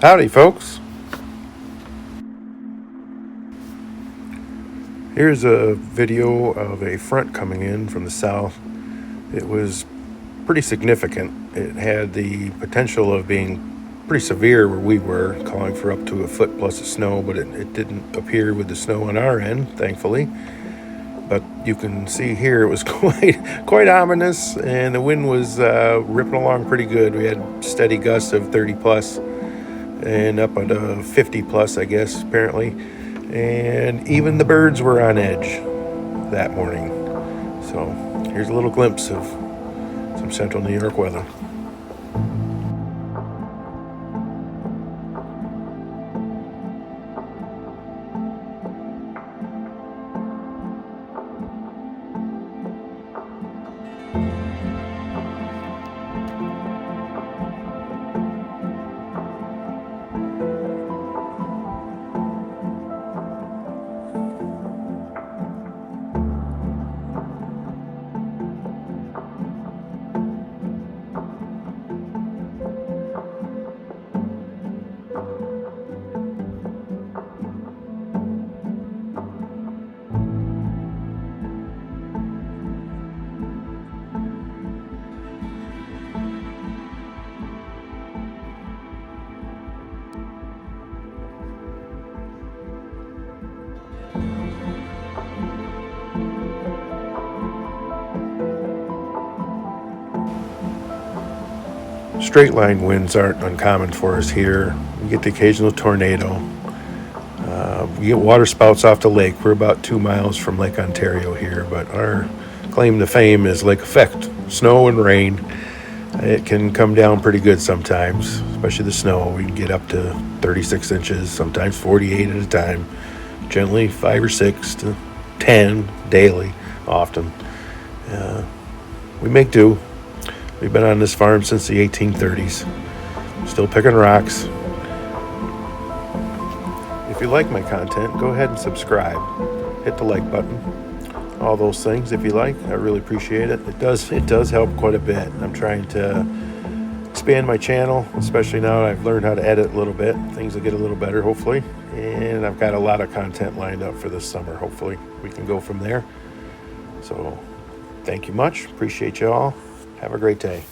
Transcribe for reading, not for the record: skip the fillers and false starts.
Howdy, folks. Here's a video of a front coming in from the south. It was pretty significant. It had the potential of being pretty severe where we were, calling for up to a foot plus of snow, but it didn't appear with the snow on our end, thankfully. But you can see here it was quite ominous, and the wind was ripping along pretty good. We had steady gusts of 30 plus and up at 50 plus, I guess, apparently. And even the birds were on edge that morning. So here's a little glimpse of some central New York weather. Straight line winds aren't uncommon for us here. We get the occasional tornado. We get water spouts off the lake. We're about 2 miles from Lake Ontario here, but our claim to fame is lake effect. Snow and rain. It can come down pretty good sometimes, especially the snow. We can get up to 36 inches, sometimes 48 at a time. Generally 5 or 6 to 10 daily, often. We make do. We've been on this farm since the 1830s. Still picking rocks. If you like my content, go ahead and subscribe. Hit the like button. All those things, if you like, I really appreciate it. It does help quite a bit. I'm trying to expand my channel, especially now that I've learned how to edit a little bit. Things will get a little better, hopefully. And I've got a lot of content lined up for this summer. Hopefully, we can go from there. So, thank you much. Appreciate you all. Have a great day.